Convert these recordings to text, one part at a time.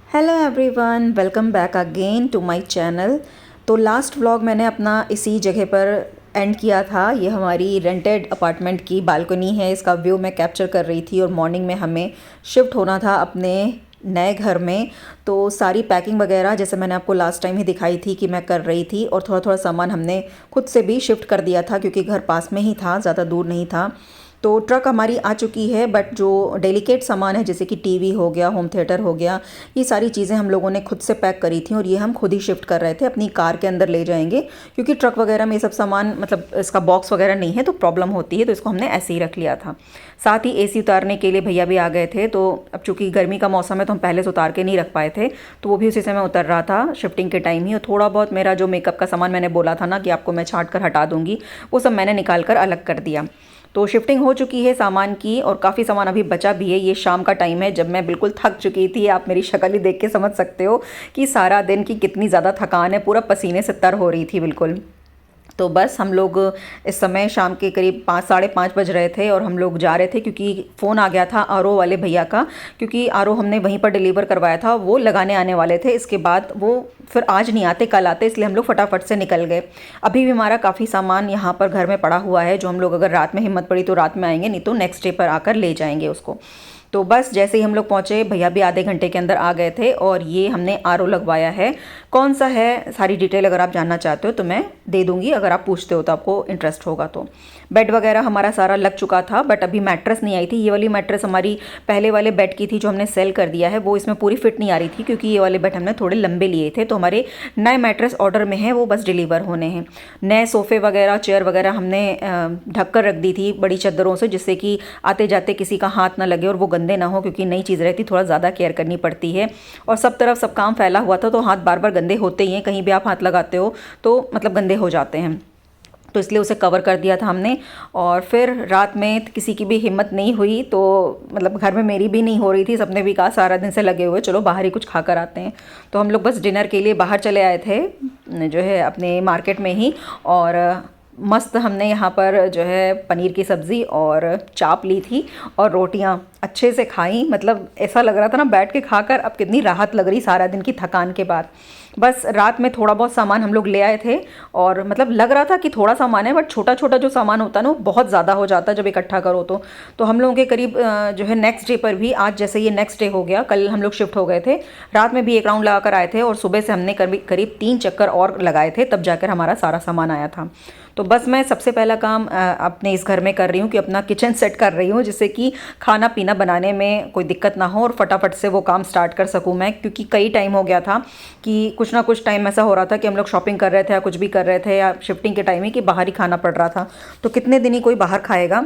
Hello everyone, welcome back again to my channel. तो last vlog मैंने अपना इसी जगह पर एंड किया था। ये हमारी रेंटेड अपार्टमेंट की बालकनी है, इसका व्यू मैं कैप्चर कर रही थी और मॉर्निंग में हमें शिफ्ट होना था अपने नए घर में। तो सारी पैकिंग वगैरह जैसे मैंने आपको लास्ट टाइम ही दिखाई थी कि मैं कर रही थी, और थोड़ा थोड़ा सामान हमने खुद से भी शिफ्ट कर दिया था क्योंकि घर पास में ही था, ज़्यादा दूर नहीं था। तो ट्रक हमारी आ चुकी है, बट जो डेलिकेट सामान है जैसे कि टीवी हो गया, होम थिएटर हो गया, ये सारी चीज़ें हम लोगों ने खुद से पैक करी थी और ये हम खुद ही शिफ्ट कर रहे थे, अपनी कार के अंदर ले जाएंगे क्योंकि ट्रक वगैरह में ये सब सामान मतलब इसका बॉक्स वगैरह नहीं है तो प्रॉब्लम होती है, तो इसको हमने ऐसे ही रख लिया था। साथ ही एसी उतारने के लिए भैया भी आ गए थे, तो अब चूंकि गर्मी का मौसम है तो हम पहले से उतार के नहीं रख पाए थे, तो वो भी उसी समय उतर रहा था शिफ्टिंग के टाइम ही। और थोड़ा बहुत मेरा जो मेकअप का सामान मैंने बोला था ना कि आपको मैं छांट कर हटा दूंगी, वो सब मैंने निकाल कर अलग कर दिया। तो शिफ्टिंग हो चुकी है सामान की, और काफ़ी सामान अभी बचा भी है। ये शाम का टाइम है जब मैं बिल्कुल थक चुकी थी, आप मेरी शक्ल ही देख के समझ सकते हो कि सारा दिन की कितनी ज़्यादा थकान है, पूरा पसीने से तर हो रही थी बिल्कुल। तो बस हम लोग इस समय शाम के करीब 5 साढ़े 5 बज रहे थे और हम लोग जा रहे थे क्योंकि फ़ोन आ गया था आरओ वाले भैया का, क्योंकि आरओ हमने वहीं पर डिलीवर करवाया था, वो लगाने आने वाले थे। इसके बाद वो फिर आज नहीं आते, कल आते, इसलिए हम लोग फटाफट से निकल गए। अभी भी हमारा काफ़ी सामान यहाँ पर घर में पड़ा हुआ है, जो हम लोग अगर रात में हिम्मत पड़ी तो रात में आएंगे, नहीं तो नेक्स्ट डे पर आकर ले जाएंगे उसको। तो बस जैसे ही हम लोग पहुँचे, भैया भी आधे घंटे के अंदर आ गए थे, और ये हमने आरओ लगवाया है। कौन सा है सारी डिटेल अगर आप जानना चाहते हो तो मैं दे दूंगी, अगर आप पूछते हो तो आपको इंटरेस्ट होगा तो। बेड वगैरह हमारा सारा लग चुका था, बट अभी मैट्रेस नहीं आई थी। ये वाली मैट्रेस हमारी पहले वाले बेड की थी जो हमने सेल कर दिया है, वो इसमें पूरी फिट नहीं आ रही थी क्योंकि ये वाले बेड हमने थोड़े लंबे लिए थे। तो हमारे नए मैट्रेस ऑर्डर में है, वो बस डिलीवर होने हैं। नए सोफ़े वगैरह, चेयर वगैरह हमने ढक कर रख दी थी बड़ी चादरों से, जिससे कि आते जाते किसी का हाथ ना लगे और वो गंदे ना हो, क्योंकि नई चीज़ रहती थोड़ा ज़्यादा केयर करनी पड़ती है। और सब तरफ सब काम फैला हुआ था तो हाथ बार बार गंदे होते ही हैं, कहीं भी आप हाथ लगाते हो तो मतलब गंदे हो जाते हैं, तो इसलिए उसे कवर कर दिया था हमने। और फिर रात में किसी की भी हिम्मत नहीं हुई, तो मतलब घर में मेरी भी नहीं हो रही थी, सबने भी कहा सारा दिन से लगे हुए, चलो बाहर ही कुछ खा कर आते हैं। तो हम लोग बस डिनर के लिए बाहर चले आए थे जो है अपने मार्केट में ही, और मस्त हमने यहाँ पर जो है पनीर की सब्ज़ी और चाप ली थी और रोटियाँ अच्छे से खाई। मतलब ऐसा लग रहा था ना बैठ के खाकर अब कितनी राहत लग रही सारा दिन की थकान के बाद। बस रात में थोड़ा बहुत सामान हम लोग ले आए थे, और मतलब लग रहा था कि थोड़ा सामान है, बट छोटा छोटा जो सामान होता है ना वो बहुत ज़्यादा हो जाता है जब इकट्ठा करो तो हम लोगों के करीब जो है नेक्स्ट डे पर भी, आज जैसे ये नेक्स्ट डे हो गया, कल हम लोग शिफ्ट हो गए थे, रात में भी एक राउंड लगा कर आए थे और सुबह से हमने करीब 3 चक्कर और लगाए थे, तब जाकर हमारा सारा सामान आया था। तो बस मैं सबसे पहला काम अपने इस घर में कर रही हूँ कि अपना किचन सेट कर रही हूँ, जिससे कि खाना पीना बनाने में कोई दिक्कत ना हो और फटाफट से वो काम स्टार्ट कर सकूँ मैं, क्योंकि कई टाइम हो गया था कि कुछ ना कुछ टाइम ऐसा हो रहा था कि हम लोग शॉपिंग कर रहे थे या कुछ भी कर रहे थे या शिफ्टिंग के टाइम ही कि बाहर ही खाना पड़ रहा था, तो कितने दिन ही कोई बाहर खाएगा।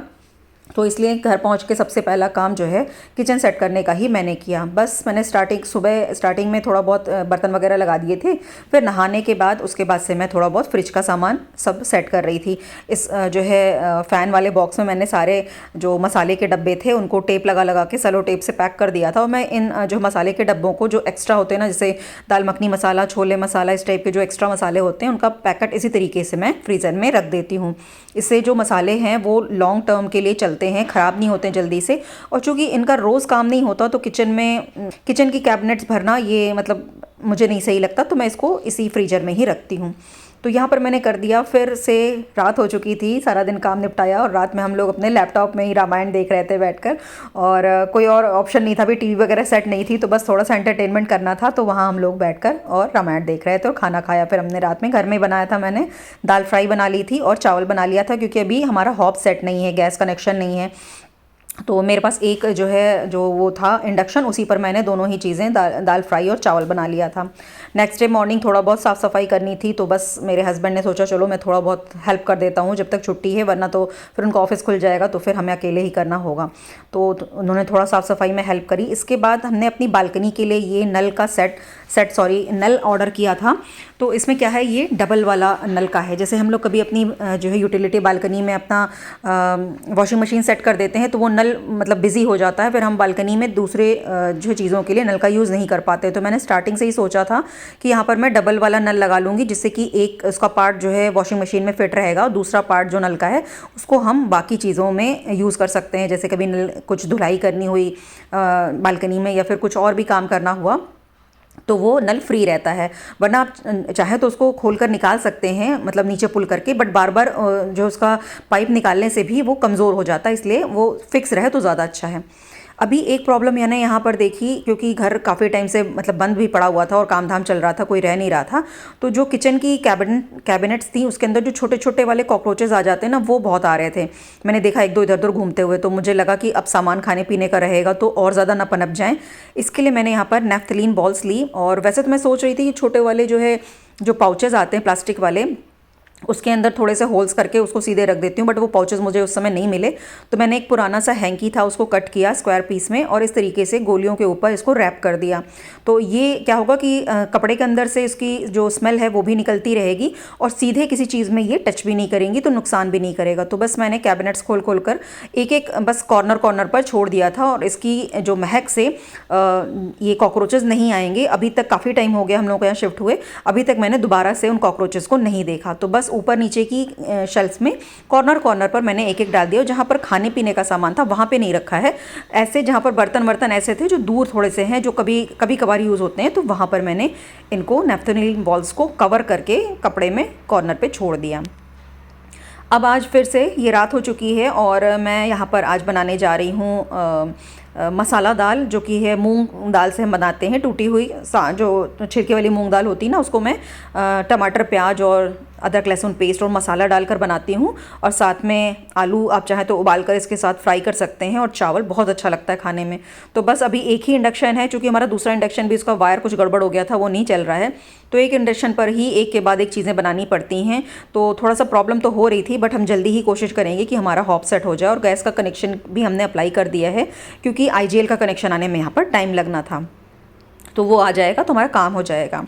तो इसलिए घर पहुंच के सबसे पहला काम जो है किचन सेट करने का ही मैंने किया। बस मैंने सुबह स्टार्टिंग में थोड़ा बहुत बर्तन वगैरह लगा दिए थे, फिर नहाने के बाद उसके बाद से मैं थोड़ा बहुत फ्रिज का सामान सब सेट कर रही थी। इस जो है फ़ैन वाले बॉक्स में मैंने सारे जो मसाले के डब्बे थे उनको टेप लगा लगा के सेलो टेप से पैक कर दिया था, और मैं इन जो मसाले के डब्बों को जो एक्स्ट्रा होते हैं ना, जैसे दाल मखनी मसाला, छोले मसाला, इस टाइप के जो एक्स्ट्रा मसाले होते हैं उनका पैकेट इसी तरीके से मैं फ्रीज़र में रख देती हूँ। इससे जो मसाले हैं वो लॉन्ग टर्म के लिए चलते हैं, ख़राब नहीं होते जल्दी से। और चूँकि इनका रोज़ काम नहीं होता तो किचन की कैबिनेट्स भरना ये मतलब मुझे नहीं सही लगता, तो मैं इसको इसी फ्रीजर में ही रखती हूँ। तो यहाँ पर मैंने कर दिया। फिर से रात हो चुकी थी, सारा दिन काम निपटाया, और रात में हम लोग अपने लैपटॉप में ही रामायण देख रहे थे बैठकर, और कोई और ऑप्शन नहीं था, भी टीवी वगैरह सेट नहीं थी, तो बस थोड़ा सा एंटरटेनमेंट करना था, तो वहाँ हम लोग बैठकर और रामायण देख रहे थे और खाना खाया। फिर हमने रात में घर में बनाया था, मैंने दाल फ्राई बना ली थी और चावल बना लिया था, क्योंकि अभी हमारा हॉब सेट नहीं है, गैस कनेक्शन नहीं है, तो मेरे पास एक जो है जो वो था इंडक्शन, उसी पर मैंने दोनों ही चीज़ें दाल फ्राई और चावल बना लिया था। नेक्स्ट डे मॉर्निंग थोड़ा बहुत साफ़ सफाई करनी थी, तो बस मेरे हस्बैंड ने सोचा चलो मैं थोड़ा बहुत हेल्प कर देता हूँ जब तक छुट्टी है, वरना तो फिर उनका ऑफिस खुल जाएगा तो फिर हमें अकेले ही करना होगा। तो उन्होंने थोड़ा साफ़ सफाई में हेल्प करी। इसके बाद हमने अपनी बालकनी के लिए ये नल का नल ऑर्डर किया था। तो इसमें क्या है, ये डबल वाला नल का है। जैसे हम लोग कभी अपनी जो है यूटिलिटी बालकनी में अपना वॉशिंग मशीन सेट कर देते हैं तो वो नल मतलब बिज़ी हो जाता है, फिर हम बालकनी में दूसरे जो चीज़ों के लिए नल का यूज़ नहीं कर पाते। तो मैंने स्टार्टिंग से ही सोचा था कि यहाँ पर मैं डबल वाला नल लगा लूँगी, जिससे कि एक उसका पार्ट जो है वॉशिंग मशीन में फिट रहेगा और दूसरा पार्ट जो नल का है उसको हम बाकी चीज़ों में यूज़ कर सकते हैं, जैसे कभी नल कुछ धुलाई करनी हुई बालकनी में या फिर कुछ और भी काम करना हुआ तो वो नल फ्री रहता है। वरना आप चाहे तो उसको खोल कर निकाल सकते हैं, मतलब नीचे पुल करके, बट बार बार जो उसका पाइप निकालने से भी वो कमज़ोर हो जाता है, इसलिए वो फिक्स रहे तो ज़्यादा अच्छा है। अभी एक प्रॉब्लम मैंने यहाँ पर देखी, क्योंकि घर काफ़ी टाइम से मतलब बंद भी पड़ा हुआ था और काम धाम चल रहा था, कोई रह नहीं रहा था। तो जो किचन की कैबिनेट्स थी उसके अंदर जो छोटे छोटे वाले कॉकरोचेस आ जाते हैं ना, वो बहुत आ रहे थे। मैंने देखा एक दो इधर उधर घूमते हुए, तो मुझे लगा कि अब सामान खाने पीने का रहेगा तो और ज़्यादा ना पनप जाएँ। इसके लिए मैंने यहाँ पर नेफ्थलीन बॉल्स ली। और वैसे तो मैं सोच रही थी कि छोटे वाले जो है जो पाउचेज़ आते हैं प्लास्टिक वाले, उसके अंदर थोड़े से होल्स करके उसको सीधे रख देती हूँ, बट वो पाउचेस मुझे उस समय नहीं मिले। तो मैंने एक पुराना सा हैंकी था, उसको कट किया स्क्वायर पीस में और इस तरीके से गोलियों के ऊपर इसको रैप कर दिया। तो ये क्या होगा कि कपड़े के अंदर से इसकी जो स्मेल है वो भी निकलती रहेगी और सीधे किसी चीज़ में ये टच भी नहीं करेंगी, तो नुकसान भी नहीं करेगा। तो बस मैंने कैबिनेट्स खोल खोल कर एक एक बस कॉर्नर कॉर्नर पर छोड़ दिया था, और इसकी जो महक से ये कॉकरोचेस नहीं आएंगे। अभी तक काफ़ी टाइम हो गया हम लोग को यहाँ शिफ्ट हुए, अभी तक मैंने दोबारा से उन कॉकरोचेस को नहीं देखा। तो बस ऊपर नीचे की शेल्फ्स में कॉर्नर कॉर्नर पर मैंने एक एक डाल दिया। जहाँ पर खाने पीने का सामान था वहाँ पे नहीं रखा है। ऐसे जहाँ पर बर्तन वर्तन ऐसे थे जो दूर थोड़े से हैं, जो कभी कभी कभार यूज़ होते हैं, तो वहाँ पर मैंने इनको नेफ्थलीन बॉल्स को कवर करके कपड़े में कॉर्नर पे छोड़ दिया। अब आज फिर से ये रात हो चुकी है और मैं यहाँ पर आज बनाने जा रही हूँ मसाला दाल, जो कि है मूंग दाल से हम बनाते हैं, टूटी हुई जो छिलके वाली मूंग दाल होती है ना, उसको मैं टमाटर प्याज और अदरक लहसुन पेस्ट और मसाला डालकर बनाती हूँ। और साथ में आलू आप चाहें तो उबाल कर इसके साथ फ्राई कर सकते हैं, और चावल बहुत अच्छा लगता है खाने में। तो बस अभी एक ही इंडक्शन है, क्योंकि हमारा दूसरा इंडक्शन भी उसका वायर कुछ गड़बड़ हो गया था, वो नहीं चल रहा है। तो एक इंडक्शन पर ही एक के बाद एक चीज़ें बनानी पड़ती हैं। तो थोड़ा सा प्रॉब्लम तो हो रही थी, बट हम जल्दी ही कोशिश करेंगे कि हमारा हॉब सेट हो जाए। और गैस का कनेक्शन भी हमने अप्लाई कर दिया है, क्योंकि IGL का कनेक्शन आने में यहाँ पर टाइम लगना था। तो वो आ जाएगा तो हमारा काम हो जाएगा।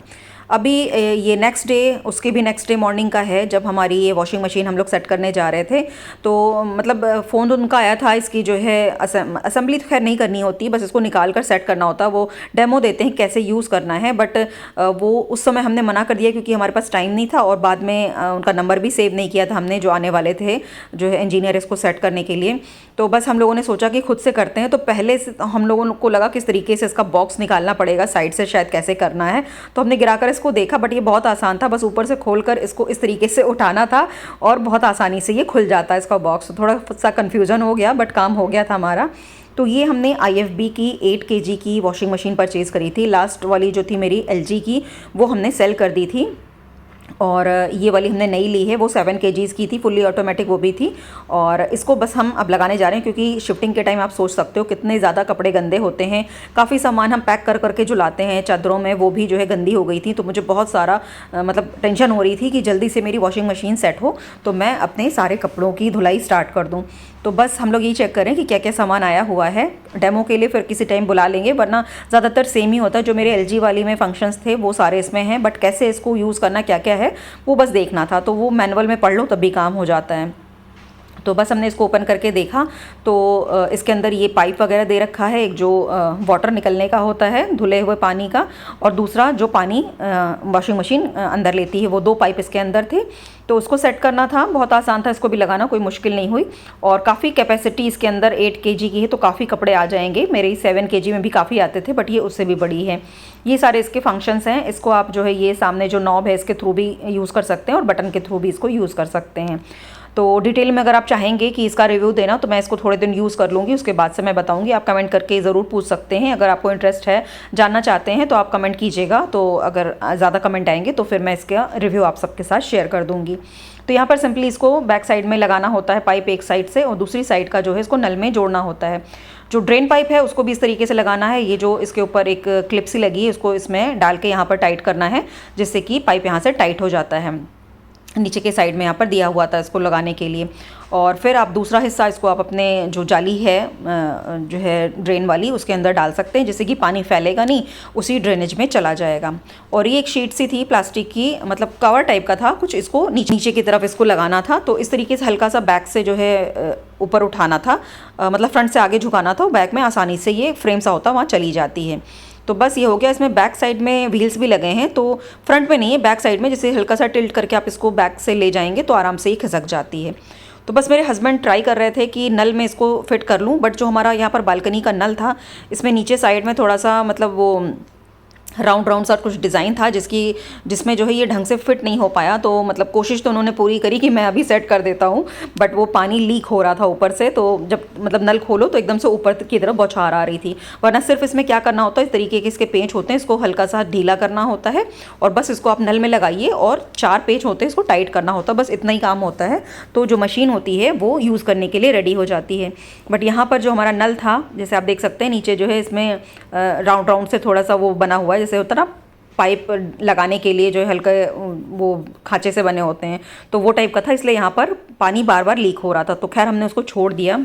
अभी ये नेक्स्ट डे, उसके भी नेक्स्ट डे मॉर्निंग का है, जब हमारी ये वॉशिंग मशीन हम लोग सेट करने जा रहे थे। तो मतलब फ़ोन उनका आया था, इसकी जो है असेंबली तो खैर नहीं करनी होती, बस इसको निकाल कर सेट करना होता है। वो डेमो देते हैं कैसे यूज़ करना है, बट वो उस समय हमने मना कर दिया क्योंकि हमारे पास टाइम नहीं था, और बाद में उनका नंबर भी सेव नहीं किया था हमने, जो आने वाले थे जो है इंजीनियर इसको सेट करने के लिए। तो बस हम लोगों ने सोचा कि खुद से करते हैं। तो पहले से हम लोगों को लगा किस तरीके से इसका बॉक्स निकालना पड़ेगा साइड से, शायद कैसे करना है। तो हमने गिराकर इसको देखा, बट ये बहुत आसान था। बस ऊपर से खोलकर इसको इस तरीके से उठाना था और बहुत आसानी से ये खुल जाता है इसका बॉक्स। थोड़ा सा कन्फ्यूज़न हो गया, बट काम हो गया था हमारा। तो ये हमने IFB की 8 kg की वॉशिंग मशीन परचेज़ करी थी। लास्ट वाली जो थी मेरी LG की, वो हमने सेल कर दी थी, और ये वाली हमने नई ली है, वो 7 kgs की थी, फुल्ली ऑटोमेटिक वो भी थी। और इसको बस हम अब लगाने जा रहे हैं, क्योंकि शिफ्टिंग के टाइम आप सोच सकते हो कितने ज़्यादा कपड़े गंदे होते हैं। काफ़ी सामान हम पैक कर करके जो लाते हैं चादरों में, वो भी जो है गंदी हो गई थी। तो मुझे बहुत सारा मतलब टेंशन हो रही थी कि जल्दी से मेरी वॉशिंग मशीन सेट हो, तो मैं अपने सारे कपड़ों की धुलाई स्टार्ट कर दूँ। तो बस हम लोग ये चेक करें कि क्या क्या सामान आया हुआ है। डेमो के लिए फिर किसी टाइम बुला लेंगे, वरना ज़्यादातर सेम ही होता है। जो मेरे LG वाली में फंक्शंस थे वो सारे इसमें हैं, बट कैसे इसको यूज़ करना, क्या क्या है, वो बस देखना था। तो वो मैनुअल में पढ़ लो तभी काम हो जाता है। तो बस हमने इसको ओपन करके देखा, तो इसके अंदर ये पाइप वगैरह दे रखा है, एक जो वाटर निकलने का होता है धुले हुए पानी का, और दूसरा जो पानी वॉशिंग मशीन अंदर लेती है, वो 2 पाइप इसके अंदर थे। तो उसको सेट करना था, बहुत आसान था इसको भी लगाना, कोई मुश्किल नहीं हुई। और काफ़ी कैपेसिटी इसके अंदर 8 kg की है, तो काफ़ी कपड़े आ जाएंगे। मेरे 7 kg में भी काफ़ी आते थे, बट ये उससे भी बड़ी है। ये सारे इसके फंक्शंस हैं। इसको आप जो है ये सामने जो नॉब है इसके थ्रू भी यूज़ कर सकते हैं, और बटन के थ्रू भी इसको यूज़ कर सकते हैं। तो डिटेल में अगर आप चाहेंगे कि इसका रिव्यू देना, तो मैं इसको थोड़े दिन यूज़ कर लूँगी, उसके बाद से मैं बताऊँगी। आप कमेंट करके ज़रूर पूछ सकते हैं, अगर आपको इंटरेस्ट है, जानना चाहते हैं, तो आप कमेंट कीजिएगा। तो अगर ज़्यादा कमेंट आएंगे तो फिर मैं इसका रिव्यू आप सबके साथ शेयर कर दूँगी। तो यहाँ पर सिंपली इसको बैक साइड में लगाना होता है पाइप एक साइड से, और दूसरी साइड का जो है इसको नल में जोड़ना होता है। जो ड्रेन पाइप है उसको भी इस तरीके से लगाना है। ये जो इसके ऊपर एक क्लिप सी लगी है, उसको इसमें डाल के यहाँ पर टाइट करना है, जिससे कि पाइप यहाँ से टाइट हो जाता है। नीचे के साइड में यहाँ पर दिया हुआ था इसको लगाने के लिए। और फिर आप दूसरा हिस्सा इसको आप अपने जो जाली है जो है ड्रेन वाली, उसके अंदर डाल सकते हैं, जिससे कि पानी फैलेगा नहीं, उसी ड्रेनेज में चला जाएगा। और ये एक शीट सी थी प्लास्टिक की, मतलब कवर टाइप का था कुछ, इसको नीचे की तरफ इसको लगाना था। तो इस तरीके से हल्का सा बैक से जो है ऊपर उठाना था, मतलब फ्रंट से आगे झुकाना था, बैक में आसानी से ये फ्रेम सा होता वहाँ चली जाती है। तो बस ये हो गया। इसमें बैक साइड में व्हील्स भी लगे हैं, तो फ्रंट में नहीं है, बैक साइड में, जैसे हल्का सा टिल्ट करके आप इसको बैक से ले जाएंगे तो आराम से ही खिसक जाती है। तो बस मेरे हस्बैंड ट्राई कर रहे थे कि नल में इसको फिट कर लूँ, बट जो हमारा यहाँ पर बालकनी का नल था, इसमें नीचे साइड में थोड़ा सा मतलब वो राउंड राउंड सा कुछ डिज़ाइन था जिसमें जो है ये ढंग से फिट नहीं हो पाया। तो मतलब कोशिश तो उन्होंने पूरी करी कि मैं अभी सेट कर देता हूँ, बट वो पानी लीक हो रहा था ऊपर से, तो जब मतलब नल खोलो तो एकदम से ऊपर की तरफ बौछार आ रही थी। वरना सिर्फ इसमें क्या करना होता है, इस तरीके के इसके पेंच होते हैं, इसको हल्का सा ढीला करना होता है और बस इसको आप नल में लगाइए और 4 पेंच होते हैं, इसको टाइट करना होता है, बस इतना ही काम होता है। तो जो मशीन होती है वो यूज़ करने के लिए रेडी हो जाती है। बट यहाँ पर जो हमारा नल था, जैसे आप देख सकते हैं नीचे जो है इसमें राउंड राउंड से थोड़ा सा वो बना हुआ है, जैसे होता है ना पाइप लगाने के लिए जो है हल्के वो खांचे से बने होते हैं, तो वो टाइप का था, इसलिए यहाँ पर पानी बार बार लीक हो रहा था। तो खैर हमने उसको छोड़ दिया।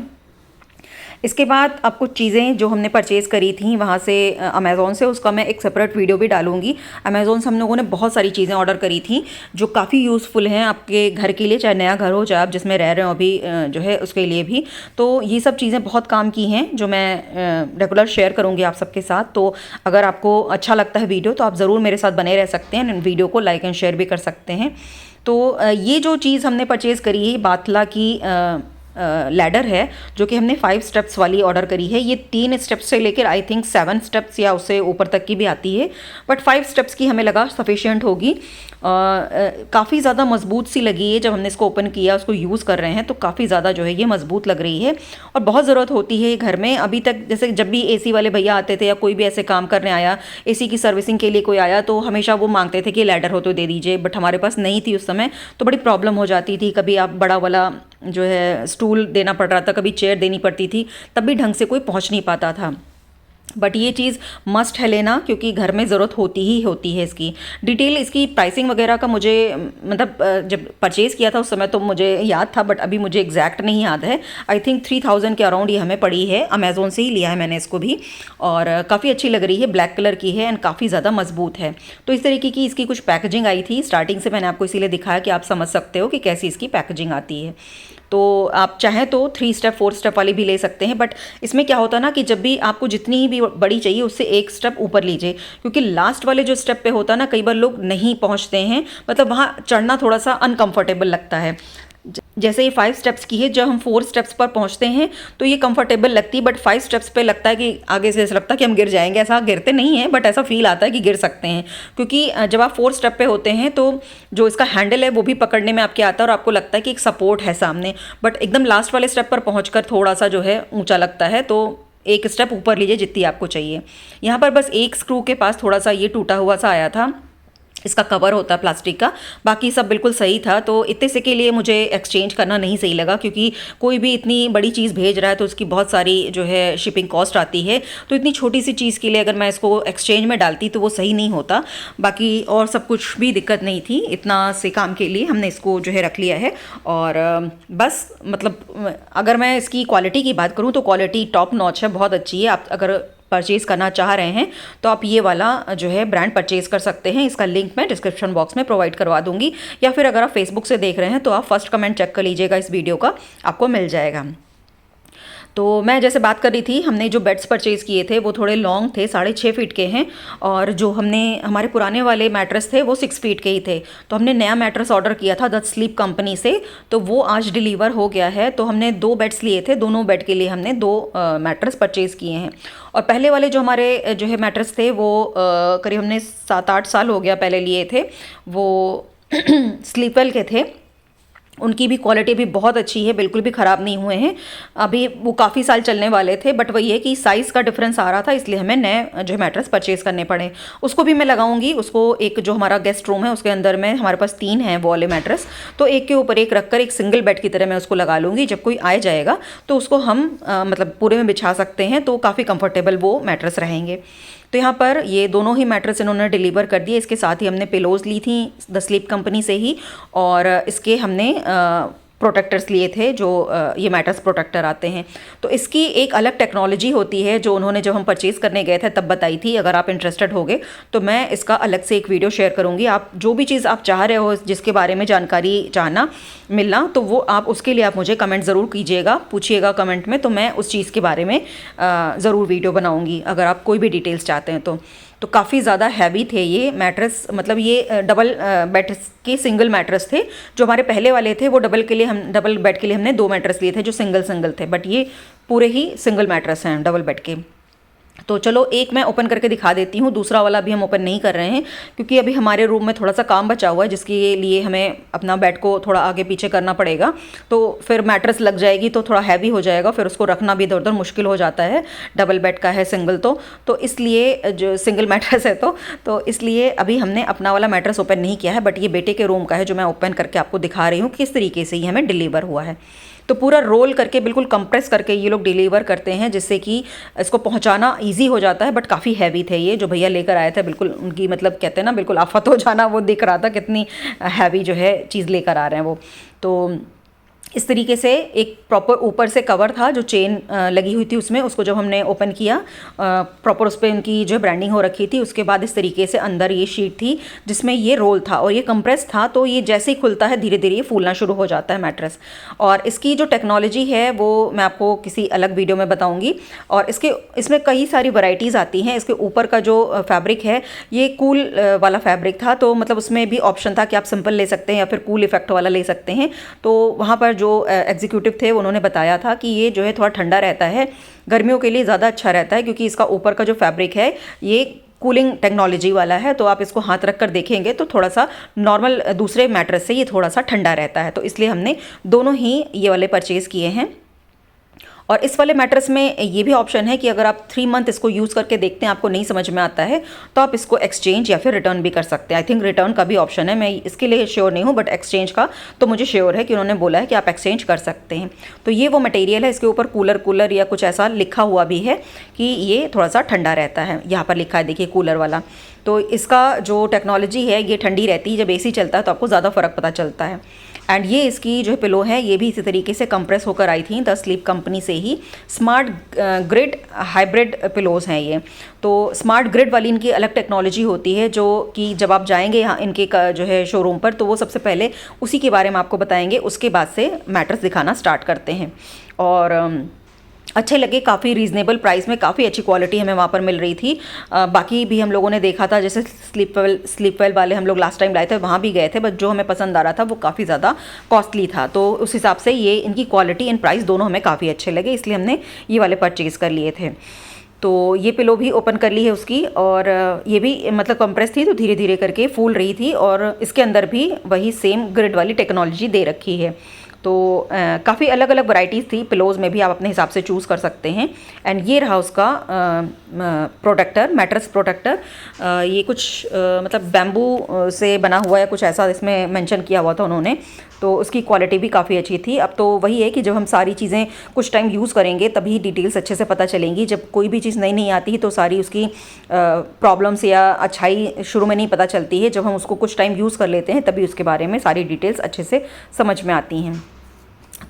इसके बाद अब कुछ चीज़ें जो हमने परचेज़ करी थी वहाँ से अमेज़ोन से, उसका मैं एक सेपरेट वीडियो भी डालूंगी। अमेज़ोन से हम लोगों ने बहुत सारी चीज़ें ऑर्डर करी थी जो काफ़ी यूज़फुल हैं आपके घर के लिए, चाहे नया घर हो चाहे आप जिसमें रह रहे हो अभी जो है उसके लिए भी। तो ये सब चीज़ें बहुत काम की हैं जो मैं रेगुलर शेयर करूँगी आप सबके साथ। तो अगर आपको अच्छा लगता है वीडियो तो आप ज़रूर मेरे साथ बने रह सकते हैं, वीडियो को लाइक एंड शेयर भी कर सकते हैं। तो ये जो चीज़ हमने परचेज़ करी है बाथला की लैडर है, जो कि हमने 5 स्टेप्स वाली ऑर्डर करी है। ये 3 स्टेप्स से लेकर आई थिंक 7 स्टेप्स या उससे ऊपर तक की भी आती है, बट 5 स्टेप्स की हमें लगा सफिशिएंट होगी। काफ़ी ज़्यादा मजबूत सी लगी है, जब हमने इसको ओपन किया उसको यूज़ कर रहे हैं तो काफ़ी ज़्यादा जो है ये मजबूत लग रही है और बहुत ज़रूरत होती है घर में। अभी तक जैसे जब भी एसी वाले भैया आते थे या कोई भी ऐसे काम करने आया, एसी की सर्विसिंग के लिए कोई आया, तो हमेशा वो मांगते थे कि लैडर हो तो दे दीजिए, बट हमारे पास नहीं थी उस समय, तो बड़ी प्रॉब्लम हो जाती थी। कभी आप बड़ा वाला जो है स्टूल देना पड़ रहा था, कभी चेयर देनी पड़ती थी, तब भी ढंग से कोई पहुंच नहीं पाता था। बट ये चीज़ मस्ट है लेना, क्योंकि घर में ज़रूरत होती ही होती है इसकी। डिटेल इसकी प्राइसिंग वगैरह का मुझे मतलब जब परचेज़ किया था उस समय तो मुझे याद था, बट अभी मुझे एग्जैक्ट नहीं याद है। आई थिंक 3000 के अराउंड ये हमें पड़ी है। अमेज़ोन से ही लिया है मैंने इसको भी, और काफ़ी अच्छी लग रही है, ब्लैक कलर की है एंड काफ़ी ज़्यादा मजबूत है। तो इस तरीके की इसकी कुछ पैकेजिंग आई थी। स्टार्टिंग से मैंने आपको इसीलिए दिखाया कि आप समझ सकते हो कि कैसी इसकी पैकेजिंग आती है। तो आप चाहें तो 3 स्टेप 4 स्टेप वाली भी ले सकते हैं, बट इसमें क्या होता है ना कि जब भी आपको जितनी भी बड़ी चाहिए उससे 1 स्टेप ऊपर लीजिए, क्योंकि लास्ट वाले जो स्टेप पे होता है ना, कई बार लोग नहीं पहुंचते हैं, मतलब वहाँ चढ़ना थोड़ा सा अनकंफर्टेबल लगता है। जैसे ये 5 स्टेप्स की है, जब हम 4 स्टेप्स पर पहुंचते हैं तो ये कंफर्टेबल लगती है, बट 5 स्टेप्स पे लगता है कि आगे से ऐसा लगता है कि हम गिर जाएंगे। ऐसा गिरते नहीं हैं, बट ऐसा फील आता है कि गिर सकते हैं, क्योंकि जब आप 4 स्टेप पे होते हैं तो जो इसका हैंडल है वो भी पकड़ने में आपके आता है और आपको लगता है कि एक सपोर्ट है सामने, बट एकदम लास्ट वाले स्टेप पर पहुँच थोड़ा सा जो है ऊँचा लगता है। तो 1 स्टेप ऊपर लीजिए जितनी आपको चाहिए। यहाँ पर बस एक स्क्रू के पास थोड़ा सा ये टूटा हुआ सा आया था, इसका कवर होता है प्लास्टिक का, बाकी सब बिल्कुल सही था। तो इतने से के लिए मुझे एक्सचेंज करना नहीं सही लगा, क्योंकि कोई भी इतनी बड़ी चीज़ भेज रहा है तो उसकी बहुत सारी जो है शिपिंग कॉस्ट आती है। तो इतनी छोटी सी चीज़ के लिए अगर मैं इसको एक्सचेंज में डालती तो वो सही नहीं होता। बाकी और सब कुछ भी दिक्कत नहीं थी, इतना से काम के लिए हमने इसको जो है रख लिया है। और बस मतलब अगर मैं इसकी क्वालिटी की बात करूँ तो क्वालिटी टॉप नॉच है, बहुत अच्छी है। आप अगर परचेज़ करना चाह रहे हैं तो आप ये वाला जो है ब्रांड परचेज़ कर सकते हैं। इसका लिंक मैं डिस्क्रिप्शन बॉक्स में प्रोवाइड करवा दूंगी, या फिर अगर आप फेसबुक से देख रहे हैं तो आप फर्स्ट कमेंट चेक कर लीजिएगा इस वीडियो का, आपको मिल जाएगा। तो मैं जैसे बात कर रही थी, हमने जो बेड्स परचेज़ किए थे वो थोड़े लॉन्ग थे, 6.5 फीट के हैं, और जो हमने हमारे पुराने वाले मैट्रेस थे वो 6 फीट के ही थे। तो हमने नया मैट्रेस ऑर्डर किया था द स्लीप कंपनी से, तो वो आज डिलीवर हो गया है। तो हमने 2 बेड्स लिए थे, दोनों बेड के लिए हमने 2 मैट्रेस परचेज़ किए हैं। और पहले वाले जो हमारे जो है मैट्रेस थे वो करीब हमने 7-8 साल हो गया पहले लिए थे, वो स्लीपवेल के थे। उनकी भी क्वालिटी भी बहुत अच्छी है, बिल्कुल भी ख़राब नहीं हुए हैं, अभी वो काफ़ी साल चलने वाले थे। बट वही है कि साइज़ का डिफरेंस आ रहा था, इसलिए हमें नए जो मैट्रेस परचेज़ करने पड़े। उसको भी मैं लगाऊंगी, उसको एक जो हमारा गेस्ट रूम है उसके अंदर में हमारे पास 3 हैं वो वाले मैट्रेस, तो एक के ऊपर एक रखकर एक सिंगल बेड की तरह मैं उसको लगा लूँगी। जब कोई आए जाएगा तो उसको हम मतलब पूरे में बिछा सकते हैं, तो काफ़ी कंफर्टेबल वो मैट्रेस रहेंगे। तो यहाँ पर ये दोनों ही मैट्रेस इन्होंने डिलीवर कर दिए। इसके साथ ही हमने पिलोज़ ली थी द स्लीप कंपनी से ही, और इसके हमने प्रोटेक्टर्स लिए थे, जो ये मैट्रेस प्रोटेक्टर आते हैं। तो इसकी एक अलग टेक्नोलॉजी होती है जो उन्होंने जब हम परचेज़ करने गए थे तब बताई थी। अगर आप इंटरेस्टेड होगे तो मैं इसका अलग से एक वीडियो शेयर करूँगी। आप जो भी चीज़ आप चाह रहे हो, जिसके बारे में जानकारी चाहना मिलना, तो वो आप उसके लिए आप मुझे कमेंट ज़रूर कीजिएगा, पूछिएगा कमेंट में, तो मैं उस चीज़ के बारे में ज़रूर वीडियो बनाऊँगी अगर आप कोई भी डिटेल्स चाहते हैं तो काफ़ी ज़्यादा हैवी थे ये मैट्रेस, मतलब ये डबल बेड के सिंगल मैट्रेस थे। जो हमारे पहले वाले थे वो डबल बेड के लिए हमने 2 मैट्रेस लिए थे जो सिंगल थे, बट ये पूरे ही सिंगल मैट्रेस हैं डबल बेड के। तो चलो एक मैं ओपन करके दिखा देती हूँ, दूसरा वाला अभी हम ओपन नहीं कर रहे हैं क्योंकि अभी हमारे रूम में थोड़ा सा काम बचा हुआ है जिसके लिए हमें अपना बेड को थोड़ा आगे पीछे करना पड़ेगा। तो फिर मैट्रेस लग जाएगी तो थोड़ा हैवी हो जाएगा, फिर उसको रखना भी इधर उधर मुश्किल हो जाता है। डबल बेड का है सिंगल, तो इसलिए जो सिंगल मैट्रेस है तो इसलिए अभी हमने अपना वाला मैट्रेस ओपन नहीं किया है, बट ये बेटे के रूम का है जो मैं ओपन करके आपको दिखा रही हूँ किस तरीके से ये हमें डिलीवर हुआ है। तो पूरा रोल करके बिल्कुल कंप्रेस करके ये लोग डिलीवर करते हैं जिससे कि इसको पहुंचाना इजी हो जाता है। बट काफ़ी हैवी थे ये जो भैया लेकर आए थे, बिल्कुल उनकी मतलब कहते हैं ना बिल्कुल आफत हो जाना, वो दिख रहा था कितनी हैवी जो है चीज़ लेकर आ रहे हैं वो। तो इस तरीके से एक प्रॉपर ऊपर से कवर था जो चेन लगी हुई थी उसमें, उसको जब हमने ओपन किया प्रॉपर उस पर उनकी जो ब्रांडिंग हो रखी थी। उसके बाद इस तरीके से अंदर ये शीट थी जिसमें ये रोल था और ये कंप्रेस था, तो ये जैसे ही खुलता है धीरे धीरे ये फूलना शुरू हो जाता है मैट्रेस। और इसकी जो टेक्नोलॉजी है वो मैं आपको किसी अलग वीडियो में बताऊँगी। और इसमें कई सारी वैरायटीज़ आती हैं। इसके ऊपर का जो फैब्रिक है ये कूल वाला फैब्रिक था, तो मतलब उसमें भी ऑप्शन था कि आप सिंपल ले सकते हैं या फिर कूल इफेक्ट वाला ले सकते हैं। तो वहाँ पर जो एग्जीक्यूटिव थे उन्होंने बताया था कि ये जो है थोड़ा ठंडा रहता है, गर्मियों के लिए ज़्यादा अच्छा रहता है क्योंकि इसका ऊपर का जो फैब्रिक है ये कूलिंग टेक्नोलॉजी वाला है। तो आप इसको हाथ रख कर देखेंगे तो थोड़ा सा नॉर्मल दूसरे मैट्रेस से ये थोड़ा सा ठंडा रहता है, तो इसलिए हमने दोनों ही ये वाले परचेज़ किए हैं। और इस वाले मैट्रेस में ये भी ऑप्शन है कि अगर आप 3 मंथ इसको यूज़ करके देखते हैं आपको नहीं समझ में आता है तो आप इसको एक्सचेंज या फिर रिटर्न भी कर सकते हैं। आई थिंक रिटर्न का भी ऑप्शन है, मैं इसके लिए श्योर नहीं हूँ, बट एक्सचेंज का तो मुझे श्योर है कि उन्होंने बोला है कि आप एक्सचेंज कर सकते हैं। तो ये वो मटेरियल है, इसके ऊपर कूलर या कुछ ऐसा लिखा हुआ भी है कि ये थोड़ा सा ठंडा रहता है। यहाँ पर लिखा है देखिए कूलर वाला। तो इसका जो टेक्नोलॉजी है ये ठंडी रहती है, जब एसी चलता है तो आपको ज़्यादा फ़र्क पता चलता है। एंड ये इसकी जो पिलो है ये भी इसी तरीके से कंप्रेस होकर आई थी द स्लीप कंपनी से ही। स्मार्ट ग्रिड हाइब्रिड पिलोज़ हैं ये। तो स्मार्ट ग्रिड वाली इनकी अलग टेक्नोलॉजी होती है जो कि जब आप जाएंगे यहाँ इनके जो है शोरूम पर तो वो सबसे पहले उसी के बारे में आपको बताएंगे, उसके बाद से मैट्रेस दिखाना स्टार्ट करते हैं। और अच्छे लगे, काफ़ी रीज़नेबल प्राइस में काफ़ी अच्छी क्वालिटी हमें वहाँ पर मिल रही थी। बाकी भी हम लोगों ने देखा था, जैसे स्लीपवेल वाले हम लोग लास्ट टाइम लाए थे वहाँ भी गए थे, बट जो हमें पसंद आ रहा था वो काफ़ी ज़्यादा कॉस्टली था। तो उस हिसाब से ये इनकी क्वालिटी एंड प्राइस दोनों हमें काफ़ी अच्छे लगे, इसलिए हमने ये वाले परचेज़ कर लिए थे। तो ये पिलो भी ओपन कर ली है उसकी, और ये भी मतलब कंप्रेस थी तो धीरे धीरे करके फूल रही थी, और इसके अंदर भी वही सेम ग्रिड वाली टेक्नोलॉजी दे रखी है। तो काफ़ी अलग अलग वैरायटीज़ थी, पिलोज़ में भी आप अपने हिसाब से चूज़ कर सकते हैं। एंड ये रहा उसका प्रोटेक्टर, मैट्रेस प्रोटेक्टर। ये कुछ मतलब बैम्बू से बना हुआ है कुछ ऐसा इसमें मेंशन किया हुआ था उन्होंने, तो उसकी क्वालिटी भी काफ़ी अच्छी थी। अब तो वही है कि जब हम सारी चीज़ें कुछ टाइम यूज़ करेंगे तभी डिटेल्स अच्छे से पता चलेंगी। जब कोई भी चीज़ नई नहीं आती तो सारी उसकी प्रॉब्लम्स या अच्छाई शुरू में नहीं पता चलती है, जब हम उसको कुछ टाइम यूज़ कर लेते हैं तभी उसके बारे में सारी डिटेल्स अच्छे से समझ में आती हैं।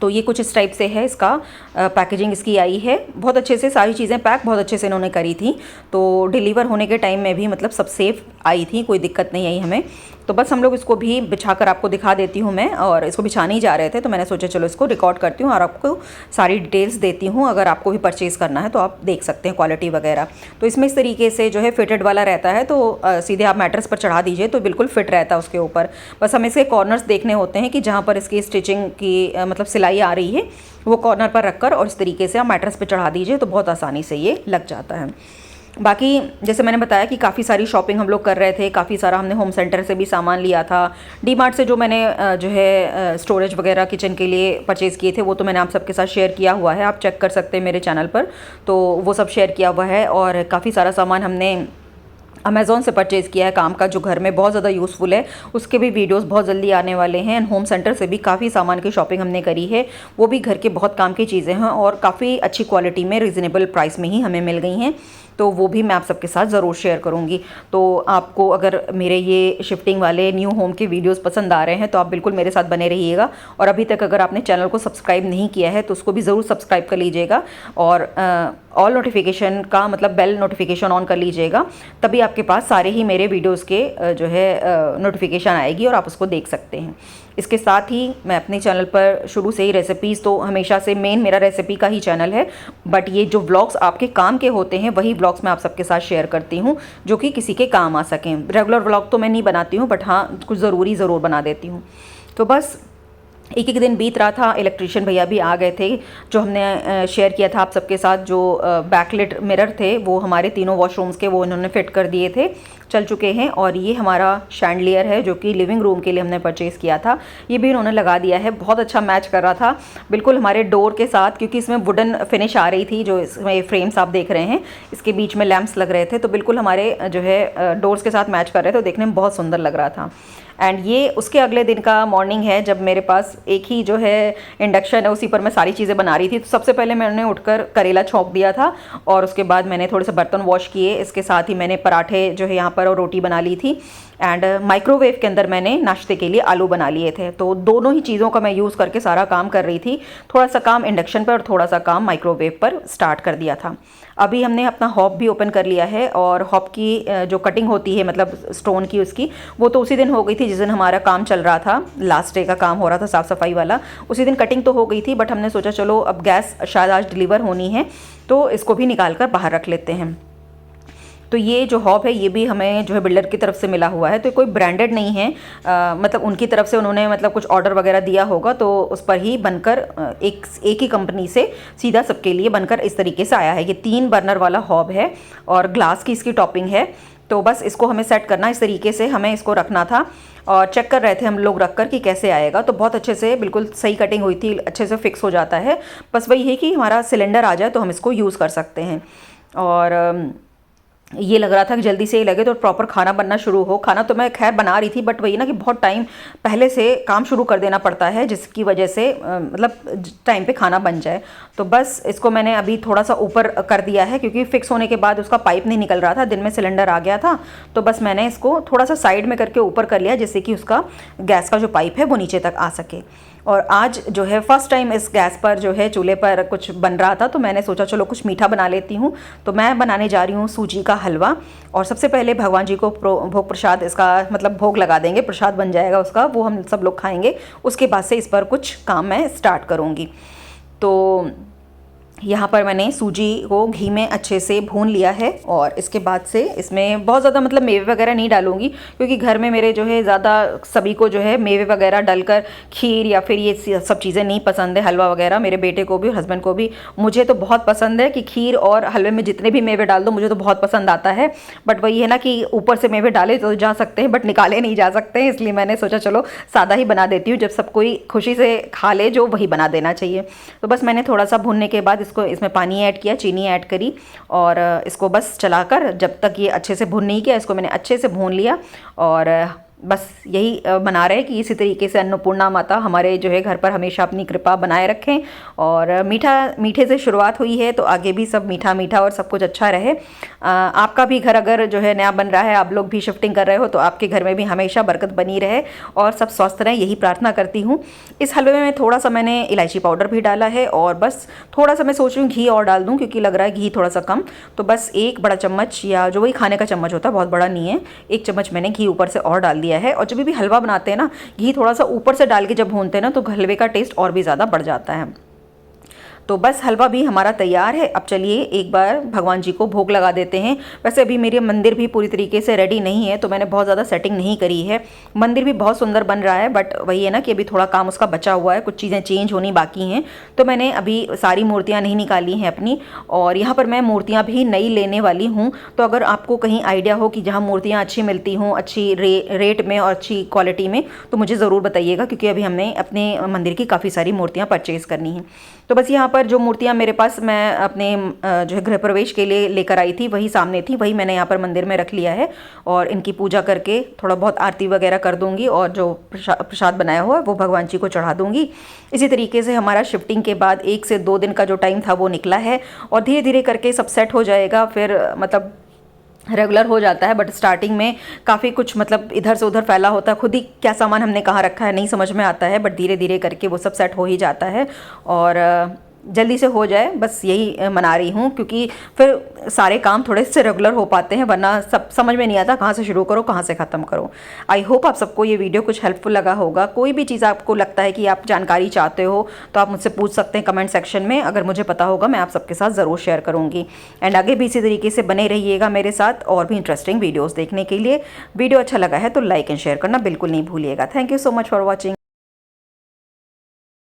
तो ये कुछ इस टाइप से है इसका पैकेजिंग इसकी आई है, बहुत अच्छे से सारी चीज़ें पैक बहुत अच्छे से इन्होंने करी थी। तो डिलीवर होने के टाइम में भी मतलब सब सेफ आई थी, कोई दिक्कत नहीं आई हमें। तो बस हम लोग इसको भी बिछाकर आपको दिखा देती हूँ मैं, और इसको बिछाने ही जा रहे थे तो मैंने सोचा चलो इसको रिकॉर्ड करती हूँ और आपको सारी डिटेल्स देती हूँ, अगर आपको भी परचेज़ करना है तो आप देख सकते हैं क्वालिटी वगैरह। तो इसमें इस तरीके से जो है फिटेड वाला रहता है, तो सीधे आप मैट्रेस पर चढ़ा दीजिए तो बिल्कुल फिट रहता है उसके ऊपर। बस हमें इसके कॉर्नर्स देखने होते हैं कि जहाँ पर इसकी स्टिचिंग की मतलब सिलाई आ रही है वो कॉर्नर पर रखकर और इस तरीके से आप मैट्रेस पर चढ़ा दीजिए तो बहुत आसानी से ये लग जाता है। बाकी जैसे मैंने बताया कि काफ़ी सारी शॉपिंग हम लोग कर रहे थे, काफ़ी सारा हमने होम सेंटर से भी सामान लिया था। डी मार्ट से जो मैंने जो है स्टोरेज वगैरह किचन के लिए परचेज़ किए थे वो तो मैंने आप सबके साथ शेयर किया हुआ है, आप चेक कर सकते हैं मेरे चैनल पर, तो वो सब शेयर किया हुआ है। और काफ़ी सारा सामान हमने अमेज़ॉन से परचेज़ किया है काम का जो घर में बहुत ज़्यादा यूज़फुल है, उसके भी वीडियोस बहुत जल्दी आने वाले हैं। एंड होम सेंटर से भी काफ़ी सामान की शॉपिंग हमने करी है, वो भी घर के बहुत काम की चीज़ें हैं और काफ़ी अच्छी क्वालिटी में रीज़नेबल प्राइस में ही हमें मिल गई हैं, तो वो भी मैं आप सबके साथ ज़रूर शेयर करूँगी। तो आपको अगर मेरे ये शिफ्टिंग वाले न्यू होम के वीडियोस पसंद आ रहे हैं तो आप बिल्कुल मेरे साथ बने रहिएगा। और अभी तक अगर आपने चैनल को सब्सक्राइब नहीं किया है तो उसको भी ज़रूर सब्सक्राइब कर लीजिएगा, और ऑल नोटिफिकेशन का मतलब बेल नोटिफिकेशन ऑन कर लीजिएगा, तभी आपके पास सारे ही मेरे वीडियोज़ के जो है नोटिफिकेशन आएगी और आप उसको देख सकते हैं। इसके साथ ही मैं अपने चैनल पर शुरू से ही रेसिपीज़, तो हमेशा से मेन मेरा रेसिपी का ही चैनल है, बट ये जो व्लॉग्स आपके काम के होते हैं वही व्लॉग्स मैं आप सबके साथ शेयर करती हूँ जो कि किसी के काम आ सकें। रेगुलर व्लॉग तो मैं नहीं बनाती हूँ, बट हाँ कुछ ज़रूर बना देती हूँ। तो बस एक एक दिन बीत रहा था, इलेक्ट्रिशियन भैया भी आ गए थे। जो हमने शेयर किया था आप सबके साथ, जो बैकलिट मिरर थे वो हमारे तीनों वॉशरूम्स के, वो इन्होंने फिट कर दिए थे, चल चुके हैं। और ये हमारा शैंडलियर है जो कि लिविंग रूम के लिए हमने परचेज़ किया था, ये भी इन्होंने लगा दिया है। बहुत अच्छा मैच कर रहा था बिल्कुल हमारे डोर के साथ, क्योंकि इसमें वुडन फिनिश आ रही थी। जो इसमें फ्रेम्स आप देख रहे हैं, इसके बीच में लैंप्स लग रहे थे, तो बिल्कुल हमारे जो है डोर्स के साथ मैच कर रहे थे, तो देखने में बहुत सुंदर लग रहा था। एंड ये उसके अगले दिन का मॉर्निंग है, जब मेरे पास एक ही जो है इंडक्शन है, उसी पर मैं सारी चीज़ें बना रही थी। तो सबसे पहले मैंने उठकर करेला छौंक दिया था, और उसके बाद मैंने थोड़े से बर्तन वॉश किए। इसके साथ ही मैंने पराठे जो है यहाँ पर और रोटी बना ली थी। एंड माइक्रोवेव के अंदर मैंने नाश्ते के लिए आलू बना लिए थे। तो दोनों ही चीज़ों का मैं यूज़ करके सारा काम कर रही थी। थोड़ा सा काम इंडक्शन पर और थोड़ा सा काम माइक्रोवेव पर स्टार्ट कर दिया था। अभी हमने अपना हॉब भी ओपन कर लिया है, और हॉब की जो कटिंग होती है, मतलब स्टोन की, उसकी वो तो उसी दिन हो गई थी जिस दिन हमारा काम चल रहा था, लास्ट डे का काम हो रहा था साफ़ सफाई वाला। उसी दिन कटिंग तो हो गई थी, बट हमने सोचा चलो अब गैस शायद आज डिलीवर होनी है, तो इसको भी निकाल कर बाहर रख लेते हैं। तो ये जो हॉब है ये भी हमें जो है बिल्डर की तरफ से मिला हुआ है, तो कोई ब्रांडेड नहीं है। मतलब उनकी तरफ से उन्होंने मतलब कुछ ऑर्डर वगैरह दिया होगा, तो उस पर ही बनकर एक ही कंपनी से सीधा सबके लिए बनकर इस तरीके से आया है। ये 3 बर्नर वाला हॉब है और ग्लास की इसकी टॉपिंग है। तो बस इसको हमें सेट करना, इस तरीके से हमें इसको रखना था, और चेक कर रहे थे हम लोग रख कर कि कैसे आएगा। तो बहुत अच्छे से बिल्कुल सही कटिंग हुई थी, अच्छे से फिक्स हो जाता है। बस वही है कि हमारा सिलेंडर आ जाए तो हम इसको यूज़ कर सकते हैं। और ये लग रहा था कि जल्दी से ही लगे तो प्रॉपर खाना बनना शुरू हो। खाना तो मैं खैर बना रही थी, बट वही ना कि बहुत टाइम पहले से काम शुरू कर देना पड़ता है, जिसकी वजह से मतलब टाइम पे खाना बन जाए। तो बस इसको मैंने अभी थोड़ा सा ऊपर कर दिया है, क्योंकि फिक्स होने के बाद उसका पाइप नहीं निकल रहा था, दिन में सिलेंडर आ गया था। तो बस मैंने इसको थोड़ा सा साइड में करके ऊपर कर लिया, जिससे कि उसका गैस का जो पाइप है वो नीचे तक आ सके। और आज जो है फर्स्ट टाइम इस गैस पर जो है चूल्हे पर कुछ बन रहा था, तो मैंने सोचा चलो कुछ मीठा बना लेती हूँ। तो मैं बनाने जा रही हूँ सूजी का हलवा। और सबसे पहले भगवान जी को भोग प्रसाद, इसका मतलब भोग लगा देंगे, प्रसाद बन जाएगा उसका, वो हम सब लोग खाएंगे। उसके बाद से इस पर कुछ काम मैं स्टार्ट करूँगी। तो यहाँ पर मैंने सूजी को घी में अच्छे से भून लिया है, और इसके बाद से इसमें बहुत ज़्यादा मतलब मेवे वगैरह नहीं डालूंगी, क्योंकि घर में मेरे जो है ज़्यादा सभी को जो है मेवे वगैरह डालकर खीर या फिर ये सब चीज़ें नहीं पसंद है, हलवा वगैरह। मेरे बेटे को भी, हस्बैंड को भी, मुझे तो बहुत पसंद है कि खीर और हलवे में जितने भी मेवे डाल दो मुझे तो बहुत पसंद आता है। बट वही है ना कि ऊपर से मेवे डाले तो जा सकते हैं, बट निकाले नहीं जा सकते हैं, इसलिए मैंने सोचा चलो सादा ही बना देती हूँ, जब सब कोई खुशी से खा ले जो वही बना देना चाहिए। तो बस मैंने थोड़ा सा भूनने के बाद इसमें पानी ऐड किया, चीनी ऐड करी, और इसको बस चलाकर जब तक ये अच्छे से भून नहीं किया, इसको मैंने अच्छे से भून लिया। और बस यही बना रहे कि इसी तरीके से अन्नपूर्णा माता हमारे जो है घर पर हमेशा अपनी कृपा बनाए रखें। और मीठे से शुरुआत हुई है, तो आगे भी सब मीठा मीठा और सब कुछ अच्छा रहे। आपका भी घर अगर जो है नया बन रहा है, आप लोग भी शिफ्टिंग कर रहे हो, तो आपके घर में भी हमेशा बरकत बनी रहे और सब स्वस्थ रहें, यही प्रार्थना करती हूँ। इस हलवे में थोड़ा सा मैंने इलायची पाउडर भी डाला है, और बस थोड़ा सा मैं सोच रही हूँ घी और डाल दूँ, क्योंकि लग रहा है घी थोड़ा सा कम। तो बस 1 बड़ा चम्मच, या जो वही खाने का चम्मच होता है, बहुत बड़ा नहीं है, 1 चम्मच मैंने घी ऊपर से और डाल दिया है। और जब भी हलवा बनाते हैं ना, घी थोड़ा सा ऊपर से डाल के जब भूनते हैं ना, तो हलवे का टेस्ट और भी ज़्यादा बढ़ जाता है। तो बस हलवा भी हमारा तैयार है। अब चलिए एक बार भगवान जी को भोग लगा देते हैं। वैसे अभी मेरे मंदिर भी पूरी तरीके से रेडी नहीं है, तो मैंने बहुत ज़्यादा सेटिंग नहीं करी है। मंदिर भी बहुत सुंदर बन रहा है, बट वही है ना कि अभी थोड़ा काम उसका बचा हुआ है, कुछ चीज़ें चेंज होनी बाकी हैं। तो मैंने अभी सारी मूर्तियाँ नहीं निकाली हैं अपनी, और यहाँ पर मैं मूर्तियाँ भी नई लेने वाली हूँ। तो अगर आपको कहीं आइडिया हो कि जहाँ मूर्तियाँ अच्छी मिलती हों, अच्छी रेट में और अच्छी क्वालिटी में, तो मुझे ज़रूर बताइएगा, क्योंकि अभी हमने अपने मंदिर की काफ़ी सारी मूर्तियाँ परचेज़ करनी हैं। तो बस यहाँ पर जो मूर्तियाँ मेरे पास मैं अपने जो है गृह प्रवेश के लिए लेकर आई थी, वही सामने थी, वही मैंने यहाँ पर मंदिर में रख लिया है। और इनकी पूजा करके थोड़ा बहुत आरती वगैरह कर दूंगी, और जो प्रसाद बनाया हुआ है वो भगवान जी को चढ़ा दूंगी। इसी तरीके से हमारा शिफ्टिंग के बाद 1 से 2 दिन का जो टाइम था वो निकला है, और धीरे धीरे करके सब सेट हो जाएगा, फिर मतलब रेगुलर हो जाता है। बट स्टार्टिंग में काफ़ी कुछ मतलब इधर से उधर फैला होता है, खुद ही क्या सामान हमने कहाँ रखा है नहीं समझ में आता है, बट धीरे धीरे करके वो सब सेट हो ही जाता है। और जल्दी से हो जाए, बस यही मना रही हूँ, क्योंकि फिर सारे काम थोड़े से रेगुलर हो पाते हैं, वरना सब समझ में नहीं आता कहाँ से शुरू करो कहाँ से ख़त्म करो। आई होप आप सबको ये वीडियो कुछ हेल्पफुल लगा होगा। कोई भी चीज़ आपको लगता है कि आप जानकारी चाहते हो, तो आप मुझसे पूछ सकते हैं कमेंट सेक्शन में। अगर मुझे पता होगा मैं आप सबके साथ ज़रूर शेयर करूँगी। एंड आगे भी इसी तरीके से बने रहिएगा मेरे साथ और भी इंटरेस्टिंग वीडियोज़ देखने के लिए। वीडियो अच्छा लगा है तो लाइक एंड शेयर करना बिल्कुल नहीं भूलिएगा। Thank you so much for watching.